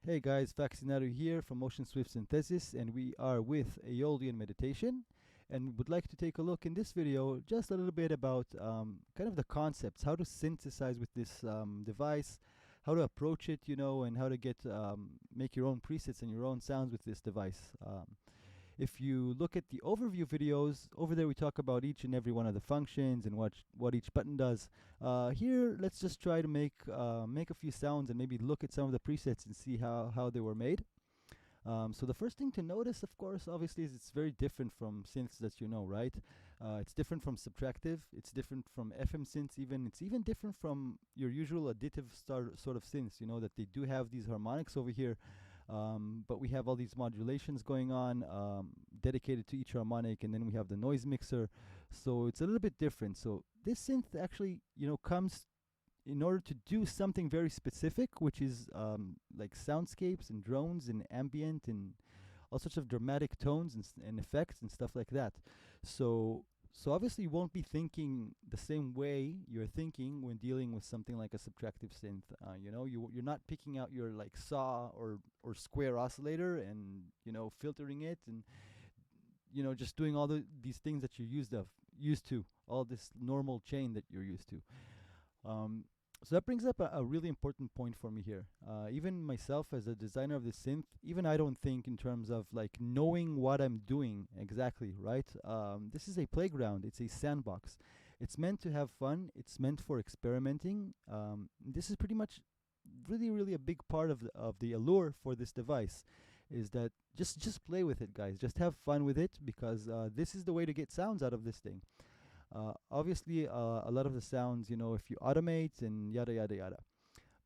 Hey guys, Vaccinator here from Motion Swift Synthesis, and we are with Aeolian Meditation, and would like to take a look in this video just a little bit about kind of the concepts, how to synthesize with this device, how to approach it, and how to get make your own presets and your own sounds with this device. If you look at the overview videos, over there we talk about each and every one of the functions and what each button does. Here, let's just try to make a few sounds and maybe look at some of the presets and see how they were made. So the first thing to notice, of course, obviously, is it's very different from synths that you know, right? It's different from subtractive. It's different from FM synths even. It's even different from your usual additive sort of synths, that they do have these harmonics over here. But we have all these modulations going on, dedicated to each harmonic, and then we have the noise mixer. So it's a little bit different. So this synth actually, comes in order to do something very specific, which is like soundscapes and drones and ambient and all sorts of dramatic tones and effects and stuff like that. So obviously you won't be thinking the same way you're thinking when dealing with something like a subtractive synth. You're not picking out your like saw or square oscillator and filtering it and just doing all these things that you're used to, all this normal chain that you're used to. So that brings up a really important point for me here. Even myself as a designer of the synth, even I don't think in terms of like knowing what I'm doing exactly, right? This is a playground. It's a sandbox. It's meant to have fun. It's meant for experimenting. This is pretty much really a big part of the allure for this device, is that just play with it, guys. Just have fun with it, because this is the way to get sounds out of this thing. Obviously, a lot of the sounds, if you automate and yada yada yada.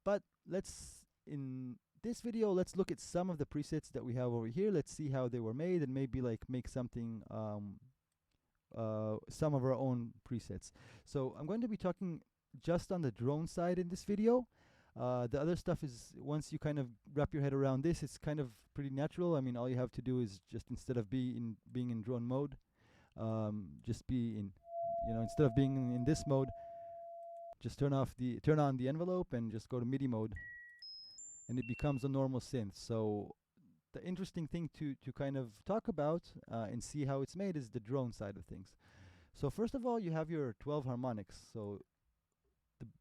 But in this video, let's look at some of the presets that we have over here. Let's see how they were made and maybe like make something, some of our own presets. So I'm going to be talking just on the drone side in this video. The other stuff is, once you kind of wrap your head around this, it's kind of pretty natural. I mean, all you have to do is just, instead of being in drone mode, just be in, instead of being in this mode, just turn on the envelope and just go to MIDI mode, and it becomes a normal synth. So the interesting thing to kind of talk about and see how it's made is the drone side of things. So first of all, you have your 12 harmonics. So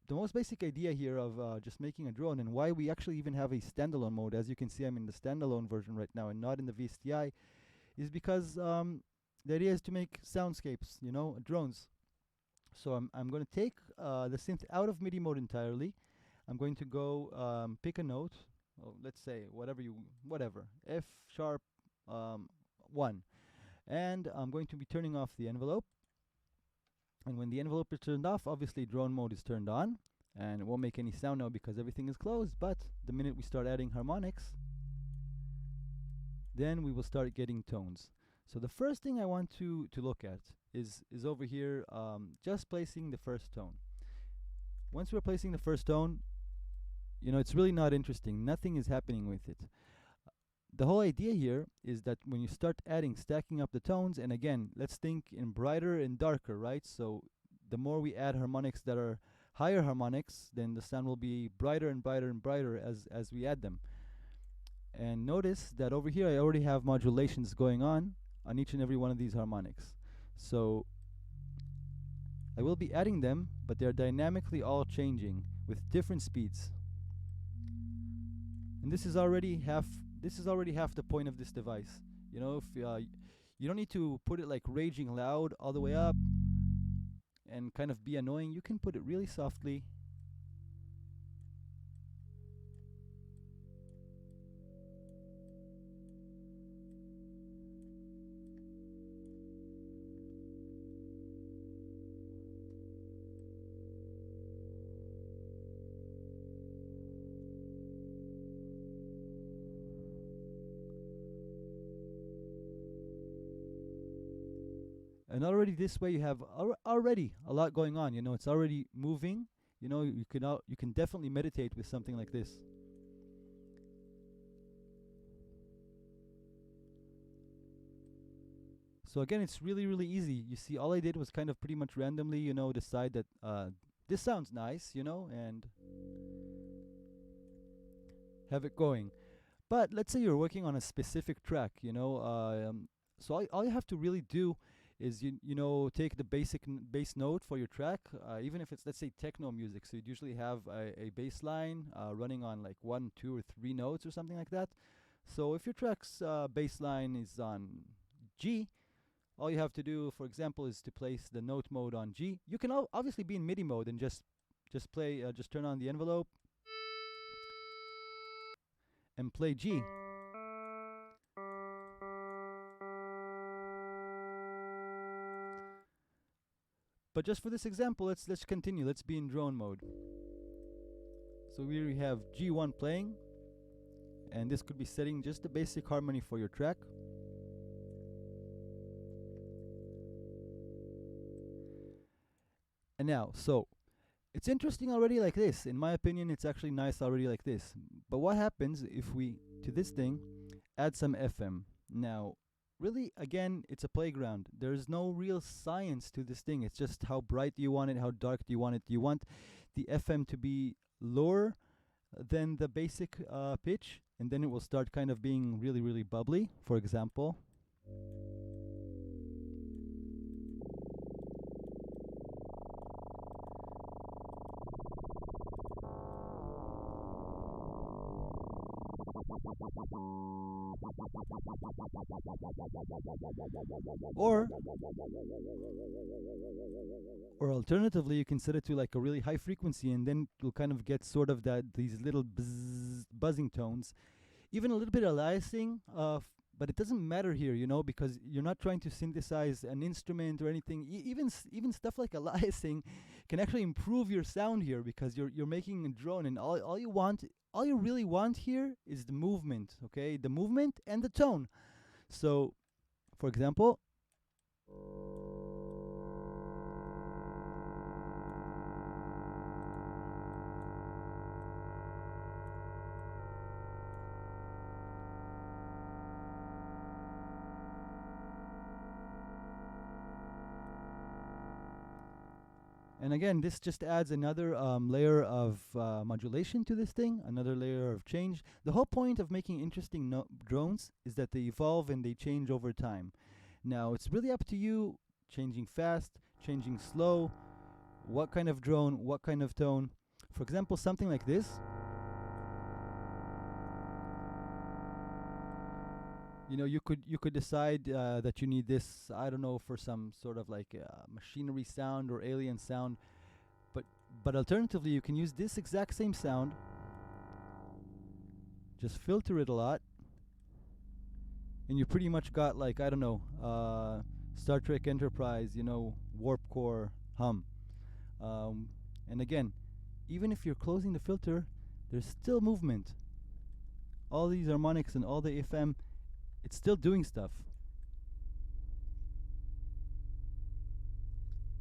the most basic idea here of just making a drone, and why we actually even have a standalone mode, as you can see I'm in the standalone version right now and not in the VSTI, is because the idea is to make soundscapes, drones. So I'm going to take the synth out of MIDI mode entirely. I'm going to go pick a note. Let's say whatever, F sharp 1. And I'm going to be turning off the envelope. And when the envelope is turned off, obviously drone mode is turned on. And it won't make any sound now because everything is closed. But the minute we start adding harmonics, then we will start getting tones. So the first thing I want to look at is over here, just placing the first tone. Once we're placing the first tone, it's really not interesting. Nothing is happening with it. The whole idea here is that when you start stacking up the tones, and again, let's think in brighter and darker, right? So the more we add harmonics that are higher harmonics, then the sound will be brighter and brighter and brighter as we add them. And notice that over here I already have modulations going on each and every one of these harmonics. So I will be adding them, but they're dynamically all changing with different speeds. And this is already half the point of this device. If you don't need to put it like raging loud all the way up and kind of be annoying. You can put it really softly. And already this way you have already a lot going on. It's already moving. You can definitely meditate with something like this. So again, it's really easy. You see, all I did was kind of pretty much randomly, decide that this sounds nice, and have it going. But let's say you're working on a specific track, you know, so all you have to really do is you know, take the bass note for your track, even if it's, let's say, techno music. So you'd usually have a bass line running on like 1, 2, or 3 notes or something like that. So if your track's bass line is on G, all you have to do, for example, is to place the note mode on G. You can obviously be in MIDI mode and just play, just turn on the envelope and play G. But just for this example, let's continue. Let's be in drone mode. So we have G1 playing, and this could be setting just the basic harmony for your track. And now, so it's interesting already like this. In my opinion, it's actually nice already like this. But what happens if we, to this thing, add some FM? Now, really, again, it's a playground. There's no real science to this thing. It's just how bright do you want it, how dark do you want it. Do you want the FM to be lower than the basic pitch, and then it will start kind of being really, really bubbly, for example? Or alternatively, you can set it to like a really high frequency, and then you'll kind of get sort of these little buzzing tones, even a little bit of aliasing, but it doesn't matter here, you know, because you're not trying to synthesize an instrument or anything. Even stuff like aliasing can actually improve your sound here, because you're making a drone, and all you really want here is the movement, okay? The movement and the tone. So, for example, and again, this just adds another layer of modulation to this thing, another layer of change. The whole point of making interesting drones is that they evolve and they change over time. Now, it's really up to you, changing fast, changing slow, what kind of drone, what kind of tone. For example, something like this. You know, you could decide that you need this, I don't know, for some sort of like machinery sound or alien sound, but alternatively you can use this exact same sound, just filter it a lot, and you pretty much got, like, I don't know, Star Trek Enterprise, you know, warp core hum. And again, even if you're closing the filter, there's still movement. All these harmonics and all the FM, it's still doing stuff.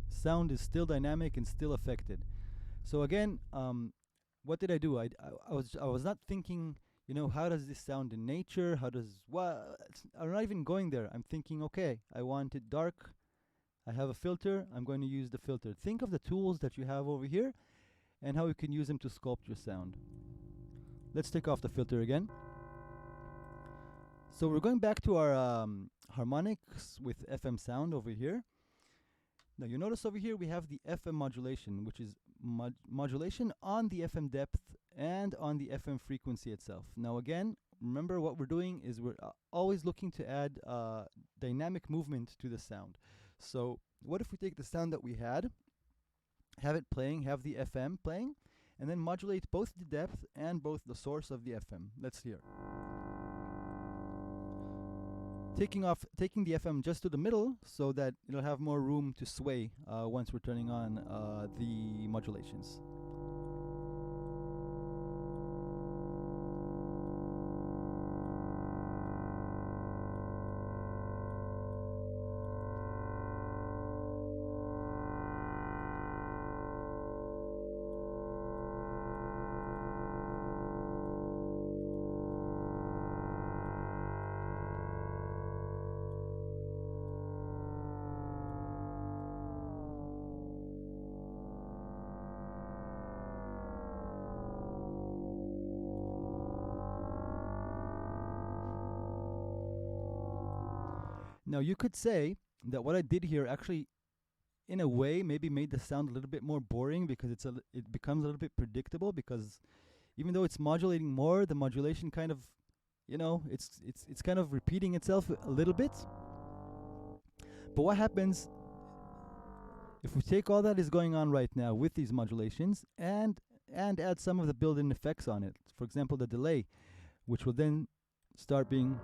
Sound is still dynamic and still affected. So again, what did I do? I was not thinking, you know, how does this sound in nature? How does I'm not even going there. I'm thinking, okay, I want it dark. I have a filter. I'm going to use the filter. Think of the tools that you have over here and how you can use them to sculpt your sound. Let's take off the filter again. So we're going back to our harmonics with FM sound over here. Now you notice over here we have the FM modulation, which is modulation on the FM depth and on the FM frequency itself. Now again, remember what we're doing is we're always looking to add dynamic movement to the sound. So what if we take the sound that we had, have it playing, have the FM playing, and then modulate both the depth and both the source of the FM. Let's hear. Taking the FM just to the middle so that it'll have more room to sway once we're turning on the modulations. Now you could say that what I did here actually, in a way, maybe made the sound a little bit more boring, because it becomes a little bit predictable, because even though it's modulating more, the modulation kind of, it's kind of repeating itself a little bit. But what happens if we take all that is going on right now with these modulations and add some of the built-in effects on it? For example, the delay, which will then start being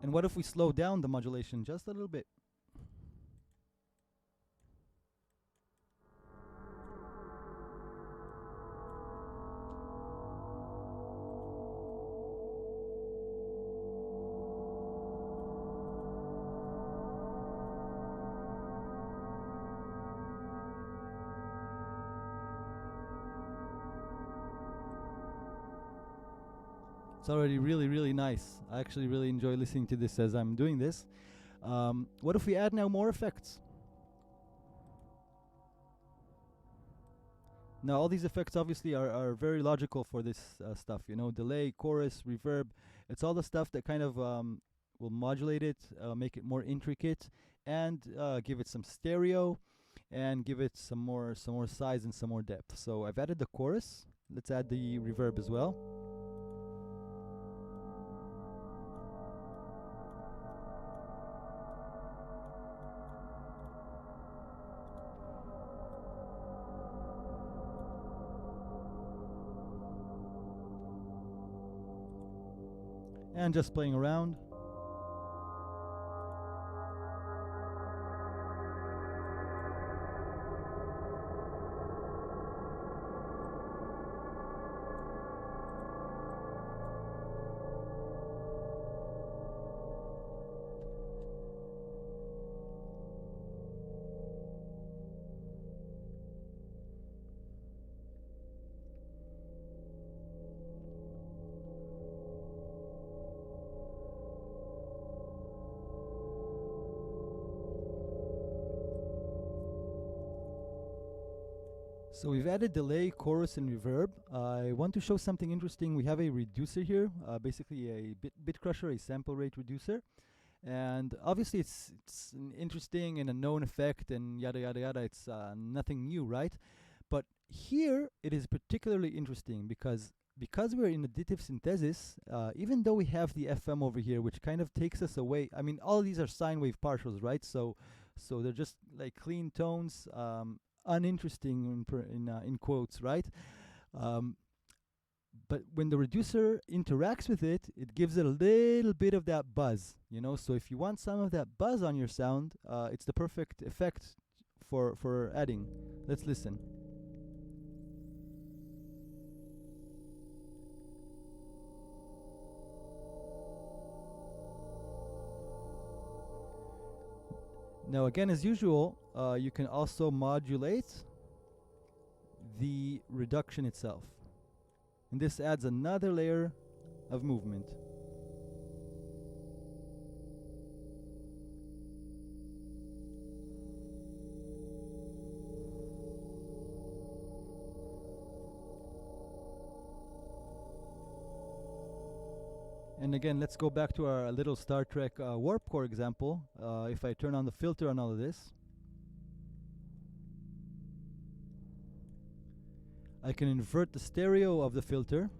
And what if we slow down the modulation just a little bit? It's already really, really nice. I actually really enjoy listening to this as I'm doing this. What if we add now more effects? Now, all these effects obviously are very logical for this stuff, delay, chorus, reverb. It's all the stuff that kind of will modulate it, make it more intricate, and give it some stereo, and give it some more size and some more depth. So I've added the chorus. Let's add the reverb as well. And just playing around. So we've added delay, chorus, and reverb. I want to show something interesting. We have a reducer here, basically a bit crusher, a sample rate reducer. And obviously it's an interesting and a known effect and yada yada yada. It's nothing new, right? But here it is particularly interesting because we're in additive synthesis, even though we have the FM over here, which kind of takes us away. I mean, all these are sine wave partials, right? So they're just like clean tones, uninteresting in quotes, right? But when the reducer interacts with it, it gives it a little bit of that buzz, So if you want some of that buzz on your sound, it's the perfect effect for adding. Let's listen. Now again, as usual, you can also modulate the reduction itself. And this adds another layer of movement. And again, let's go back to our little Star Trek warp core example. If I turn on the filter on all of this, I can invert the stereo of the filter.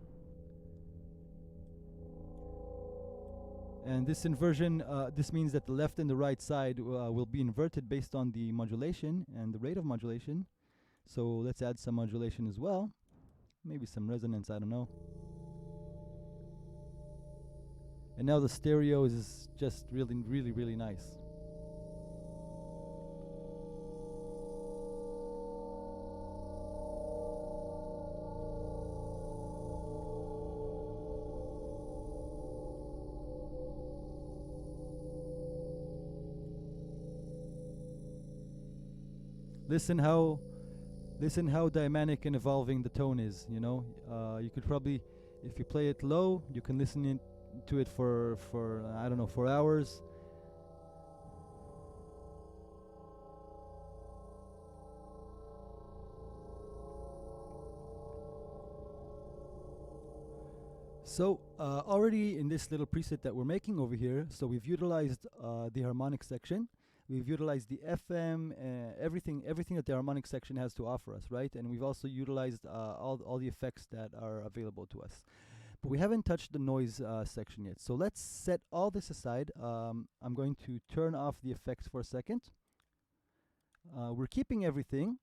And this inversion, this means that the left and the right side will be inverted based on the modulation and the rate of modulation. So let's add some modulation as well. Maybe some resonance, I don't know. And now the stereo is just really, really, really nice. Listen how dynamic and evolving the tone is, You could probably, if you play it low, you can listen to it for I don't know, for hours. So already in this little preset that we're making over here, so we've utilized the harmonic section. We've utilized the FM, everything that the harmonic section has to offer us, right? And we've also utilized all the effects that are available to us. But we haven't touched the noise section yet. So let's set all this aside. I'm going to turn off the effects for a second. We're keeping everything.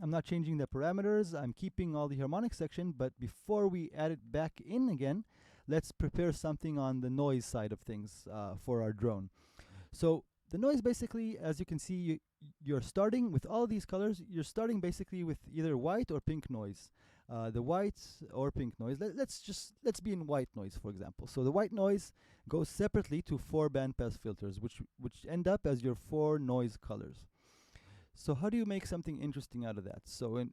I'm not changing the parameters. I'm keeping all the harmonic section, but before we add it back in again, let's prepare something on the noise side of things for our drone. So the noise, basically, as you can see, you're starting with all these colors. You're starting basically with either white or pink noise. The white or pink noise. Let's be in white noise, for example. So the white noise goes separately to 4 bandpass filters, which end up as your 4 noise colors. So how do you make something interesting out of that? So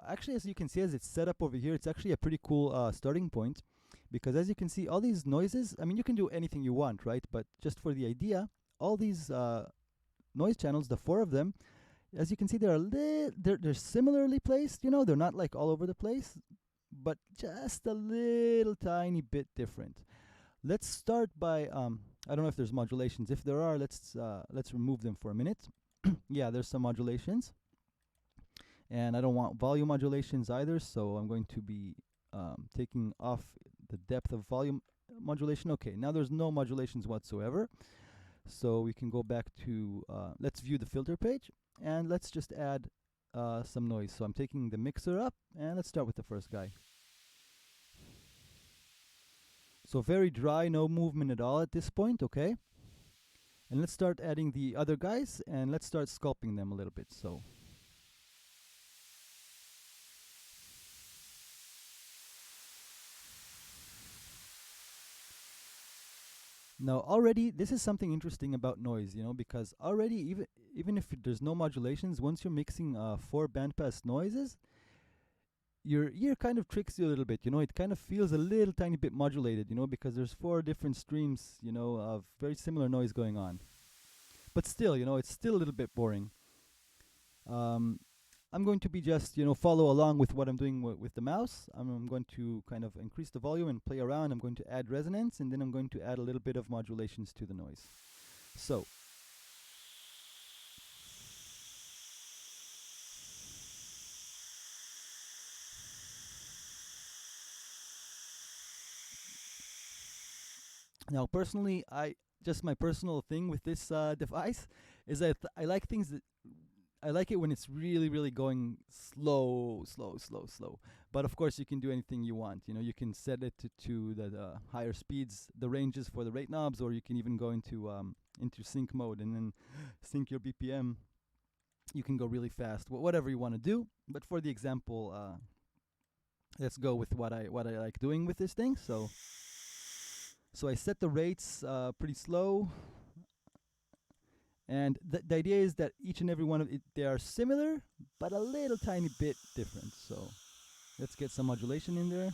actually, as you can see, as it's set up over here, it's actually a pretty cool starting point, because as you can see, all these noises, I mean, you can do anything you want, right? But just for the idea, all these noise channels, the 4 of them, as you can see, they're similarly placed. You know, they're not like all over the place, but just a little tiny bit different. Let's start by I don't know if there's modulations. If there are, let's remove them for a minute. Yeah, there's some modulations, and I don't want volume modulations either, so I'm going to be taking off the depth of volume modulation. Okay, now there's no modulations whatsoever, so we can go back to let's view the filter page, and let's just add some noise. So I'm taking the mixer up, and let's start with the first guy. So very dry, no movement at all at this point. Okay, and let's start adding the other guys, and let's start sculpting them a little bit. So now already this is something interesting about noise, you know, because already even if there's no modulations, once you're mixing 4 bandpass noises, your ear kind of tricks you a little bit, you know. It kind of feels a little tiny bit modulated, you know, because there's 4 different streams, you know, of very similar noise going on. But still, you know, it's still a little bit boring. I'm going to be just, you know, follow along with what I'm doing with the mouse. I'm going to kind of increase the volume and play around. I'm going to add resonance, and then I'm going to add a little bit of modulations to the noise. So now, personally, my personal thing with this device is that I like things that I like it when it's really, really going slow. But of course, you can do anything you want. You know, you can set it to the higher speeds, the ranges for the rate knobs, or you can even go into sync mode and then sync your BPM. You can go really fast, whatever you want to do. But for the example, let's go with what I like doing with this thing. So I set the rates pretty slow, and the idea is that each and every one of it, they are similar, but a little tiny bit different. So let's get some modulation in there.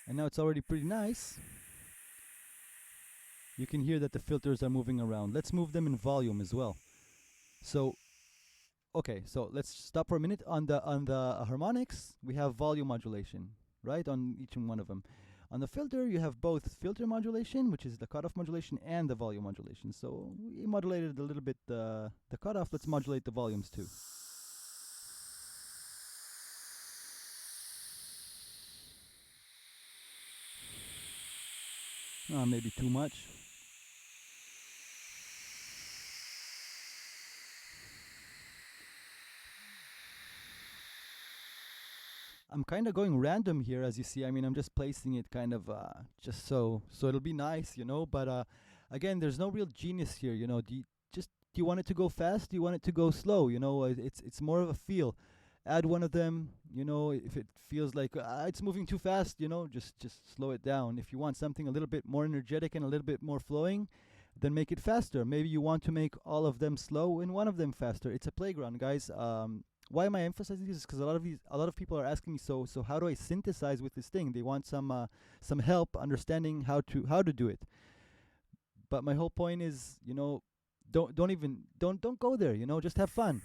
And now it's already pretty nice. You can hear that the filters are moving around. Let's move them in volume as well. So okay, so let's stop for a minute. On the harmonics, we have volume modulation, right, on each one of them. On the filter, you have both filter modulation, which is the cutoff modulation, and the volume modulation. So we modulated a little bit the cutoff. Let's modulate the volumes too. Maybe too much. I'm kind of going random here, as you see. I mean, I'm just placing it kind of just so it'll be nice, you know. But again, there's no real genius here, you know. Do you want it to go fast? Do you want it to go slow? You know, it's more of a feel. Add one of them, you know. If it feels like it's moving too fast, you know, just slow it down. If you want something a little bit more energetic and a little bit more flowing, then make it faster. Maybe you want to make all of them slow and one of them faster. It's a playground, guys. Why am I emphasizing this? Because a lot of people are asking me, so how do I synthesize with this thing? They want some help understanding how to do it. But my whole point is, you know, don't go there. You know, just have fun.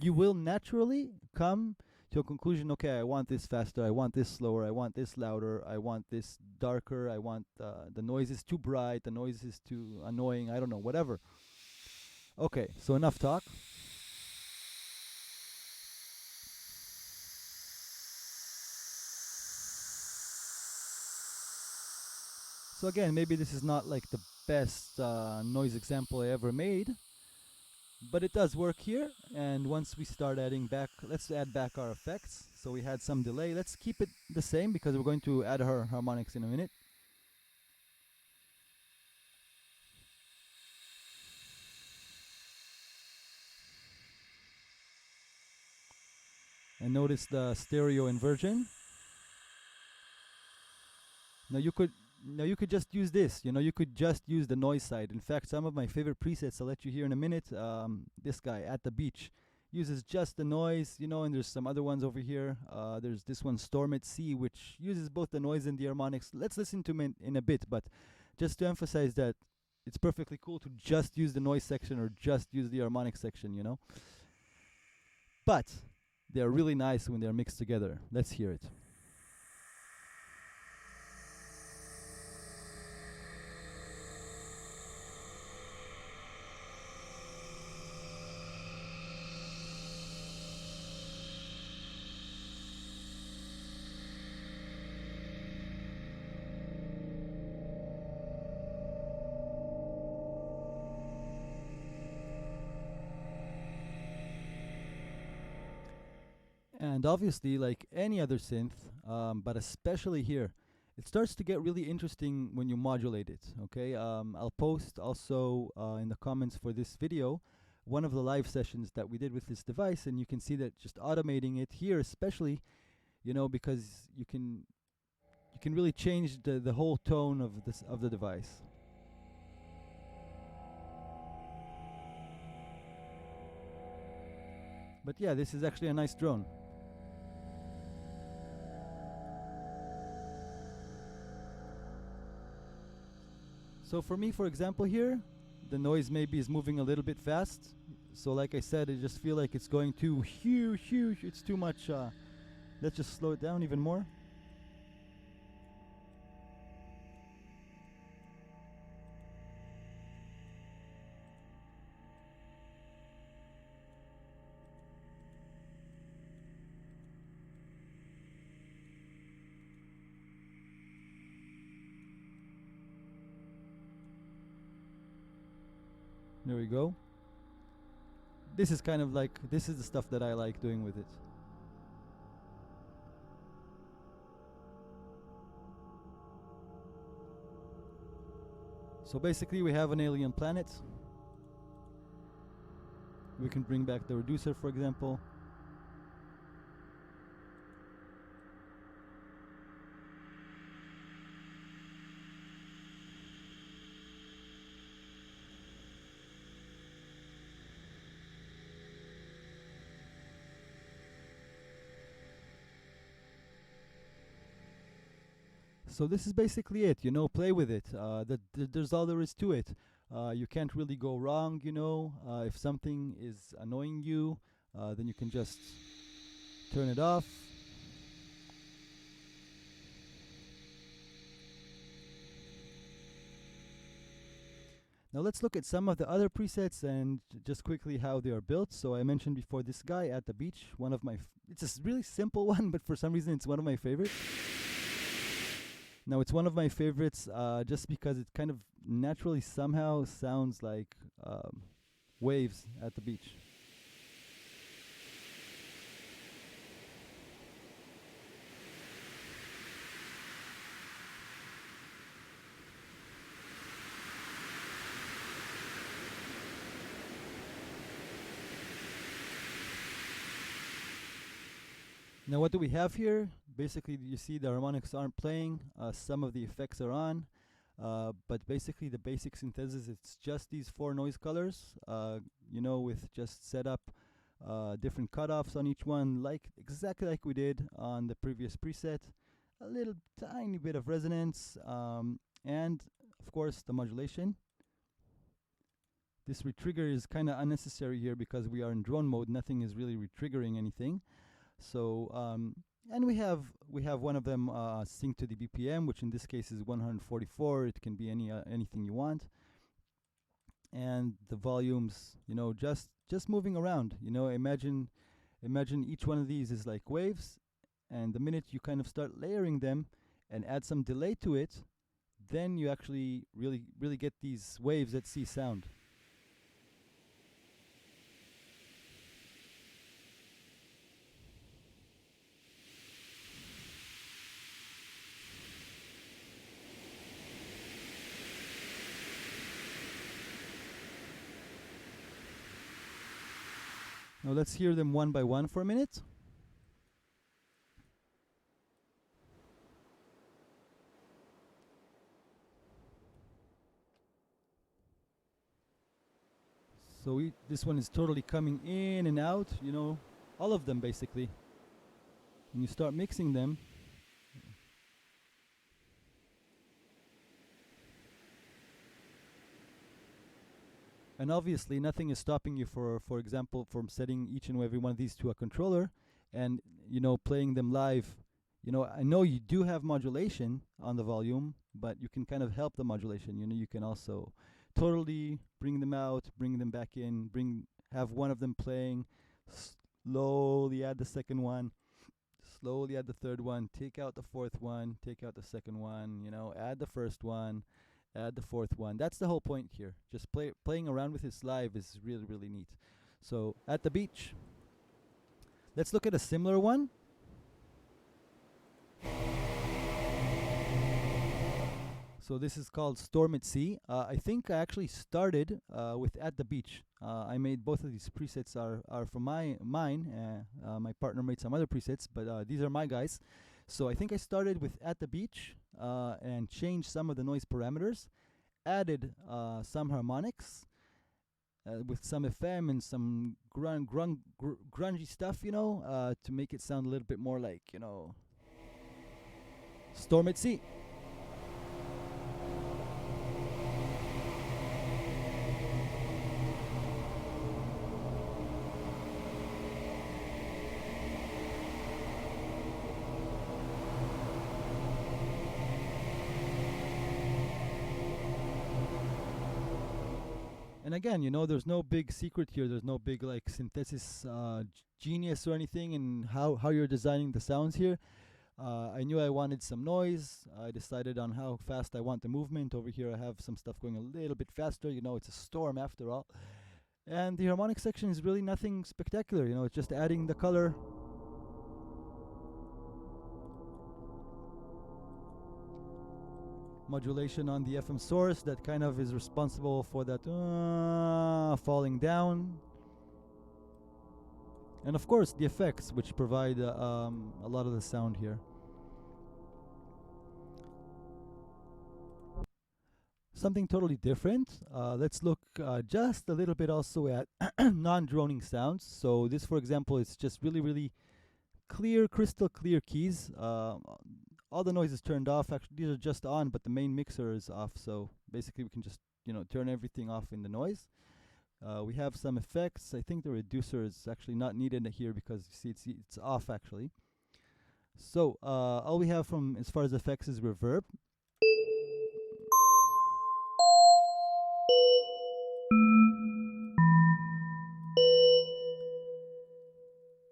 you will naturally come to a conclusion. Okay, I want this faster, I want this slower, I want this louder, I want this darker, I want the noise is too bright, the noise is too annoying, I don't know, whatever. Okay, so enough talk. So again, maybe this is not like the best noise example I ever made, but it does work here. And once we start adding back, let's add back our effects. So we had some delay. Let's keep it the same because we're going to add our harmonics in a minute. And notice the stereo inversion. Now you could just use this. You could just use the noise side. In fact, some of my favorite presets I'll let you hear in a minute. This guy at the beach uses just the noise, and there's some other ones over here. There's this one, Storm at Sea, which uses both the noise and the harmonics. Let's listen to him in a bit, but just to emphasize that it's perfectly cool to just use the noise section or just use the harmonic section, But they're really nice when they're mixed together. Let's hear it. And obviously, like any other synth, but especially here, it starts to get really interesting when you modulate it, okay? I'll post also in the comments for this video one of the live sessions that we did with this device, and you can see that just automating it here especially, because you can really change the whole tone of the device. But yeah, this is actually a nice drone. So for me, for example here, the noise maybe is moving a little bit fast. So like I said, I just feel like it's going too huge. It's too much. Let's just slow it down even more. There we go. This is kind of like, this is the stuff that I like doing with it. So basically we have an alien planet. We can bring back the reducer, for example. So this is basically it, play with it. There's all there is to it. You can't really go wrong, if something is annoying you, then you can just turn it off. Now let's look at some of the other presets and just quickly how they are built. So I mentioned before this guy at the beach, one of my, it's a really simple one, but for some reason it's one of my favorites. Now it's one of my favorites just because it kind of naturally somehow sounds like waves at the beach. Now what do we have here? Basically, you see the harmonics aren't playing, some of the effects are on, but basically the basic synthesis, it's just these 4 noise colors, with just set up different cutoffs on each one, exactly like we did on the previous preset, a little tiny bit of resonance, and of course the modulation. this retrigger is kind of unnecessary here because we are in drone mode. Nothing is really retriggering anything. So and we have one of them sync to the BPM, which in this case is 144. It can be anything you want. And the volumes, you know, just moving around. You know, imagine each one of these is like waves, and the minute you kind of start layering them and add some delay to it, then you actually really get these waves that see sound. Now let's hear them one by one for a minute. So this one is totally coming in and out, you know, all of them basically. When you start mixing them, and obviously nothing is stopping you, for example, from setting each and every one of these to a controller and, you know, playing them live. You know, I know you do have modulation on the volume, but you can kind of help the modulation. You know, you can also totally bring them out, bring them back in, have one of them playing, slowly add the second one, slowly add the third one, take out the fourth one, take out the second one, you know, add the first one, add the fourth one. That's the whole point here. Just playing around with this live is really neat. So at the beach, let's look at a similar one. So this is called Storm at Sea. I think I actually started with At the Beach. I made both of these presets are from mine. My partner made some other presets, but these are my guys. So I think I started with At the Beach and changed some of the noise parameters, added some harmonics with some FM and some grungy stuff, you know, to make it sound a little bit more like, you know, Storm at Sea. And again, you know, there's no big secret here. There's no big like synthesis genius or anything in how you're designing the sounds here. I knew I wanted some noise. I decided on how fast I want the movement. Over here I have some stuff going a little bit faster. You know, it's a storm after all. And the harmonic section is really nothing spectacular. You know, it's just adding the color. Modulation on the FM source that kind of is responsible for that falling down, and of course the effects, which provide a lot of the sound here. Something totally different. Let's look just a little bit also at non-droning sounds. So this, for example, is just really clear, crystal clear keys. All the noise is turned off. Actually, these are just on, but the main mixer is off. So basically, we can just, you know, turn everything off in the noise. We have some effects. I think the reducer is actually not needed here because you see it's off actually. So all we have from as far as effects is reverb.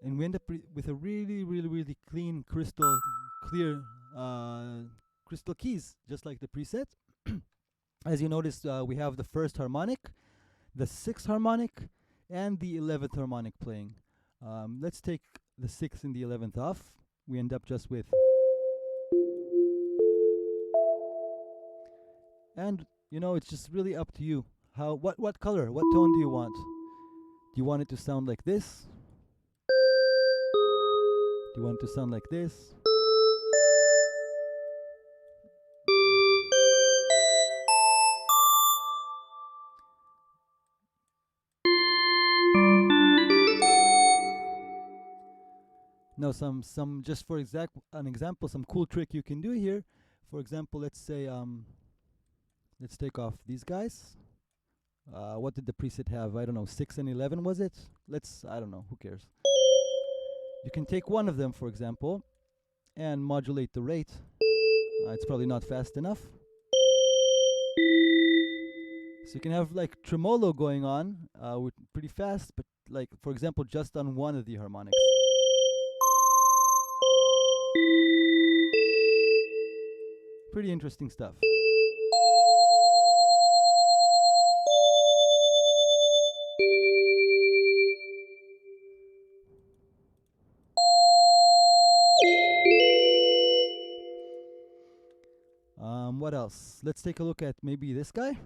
And we end up with a really clean, crystal clear crystal keys, just like the preset. As you notice, we have the first harmonic, the 6th harmonic, and the 11th harmonic playing. Let's take the 6th and the 11th off. We end up just with, and you know, it's just really up to you. What color, what tone do you want? Do you want it to sound like this? Do you want it to sound like this? Now some just for an example, some cool trick you can do here. For example, let's say let's take off these guys. What did the preset have? I don't know, 6 and 11 was it? I don't know, who cares? You can take one of them, for example, and modulate the rate. It's probably not fast enough. So you can have like tremolo going on with pretty fast, but like, for example, just on one of the harmonics. Pretty interesting stuff. What else? Let's take a look at maybe this guy.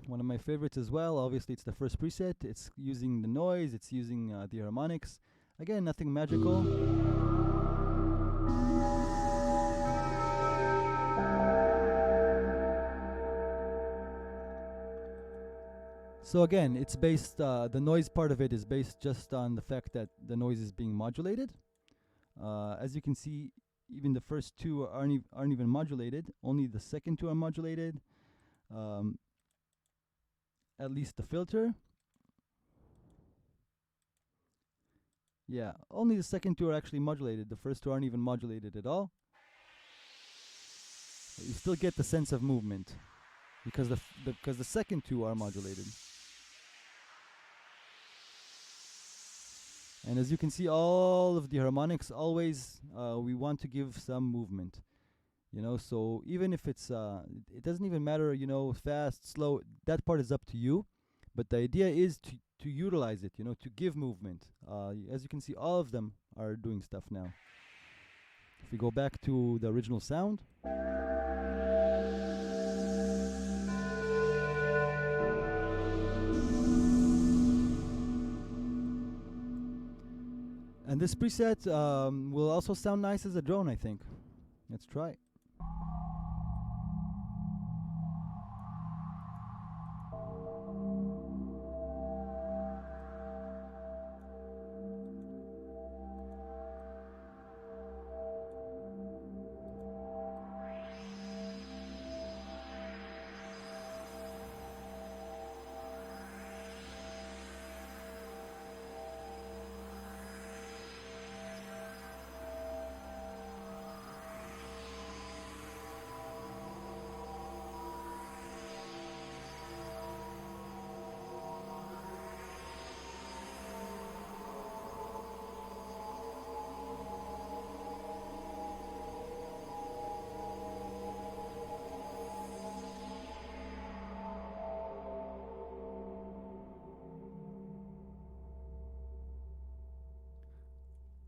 One of my favorites as well. Obviously, it's the first preset. It's using the noise. It's using the harmonics. Again, nothing magical. So again, it's based, the noise part of it is based just on the fact that the noise is being modulated. As you can see, even the first two aren't even modulated. Only the second two are modulated. At least the filter. Yeah, only the second two are actually modulated. The first two aren't even modulated at all. But you still get the sense of movement because the second two are modulated. And as you can see, all of the harmonics always we want to give some movement. You know, so even if it's it doesn't even matter, you know, fast, slow, that part is up to you. But the idea is to utilize it, you know, to give movement. As you can see, all of them are doing stuff now. If we go back to the original sound. And this preset will also sound nice as a drone, I think. Let's try it.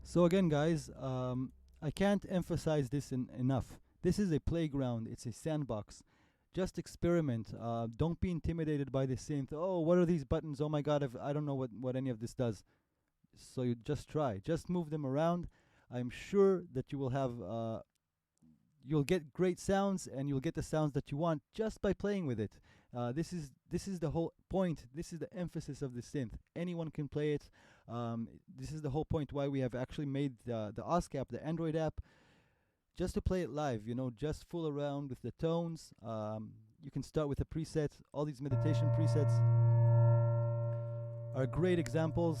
So again, guys, I can't emphasize this enough. This is a playground. It's a sandbox. Just experiment. Don't be intimidated by the synth. Oh, what are these buttons? Oh my God, I don't know what any of this does. So you just try. Just move them around. I'm sure that you will have, you'll get great sounds, and you'll get the sounds that you want just by playing with it. This is the whole point. This is the emphasis of the synth. Anyone can play it. This is the whole point why we have actually made the OSCAP, the Android app, just to play it live, you know, just fool around with the tones. You can start with a preset. All these meditation presets are great examples.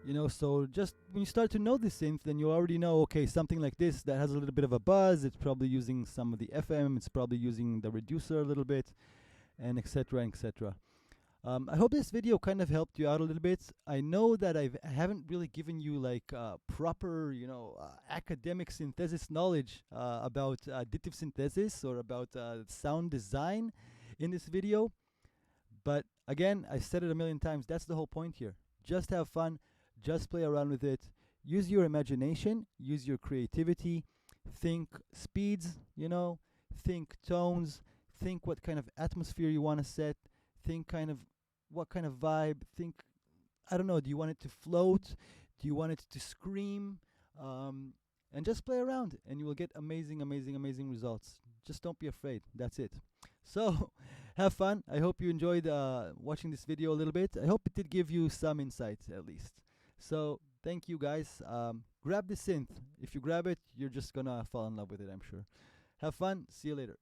You know, so just when you start to know the synth, then you already know, okay, something like this that has a little bit of a buzz, it's probably using some of the FM, it's probably using the reducer a little bit, and etc., etc. I hope this video kind of helped you out a little bit. I know that I haven't really given you like proper, you know, academic synthesis knowledge about additive synthesis or about sound design in this video. But again, I said it a million times, that's the whole point here. Just have fun. Just play around with it. Use your imagination. Use your creativity. Think speeds, you know. Think tones. Think what kind of atmosphere you want to set. Think kind of what kind of vibe. Think, I don't know, do you want it to float? Do you want it to scream? And just play around, and you will get amazing, amazing, amazing results. Just don't be afraid. That's it. So have fun. I hope you enjoyed watching this video a little bit. I hope it did give you some insights at least. So thank you guys. Grab the synth. If you grab it, you're just gonna fall in love with it, I'm sure. Have fun. See you later.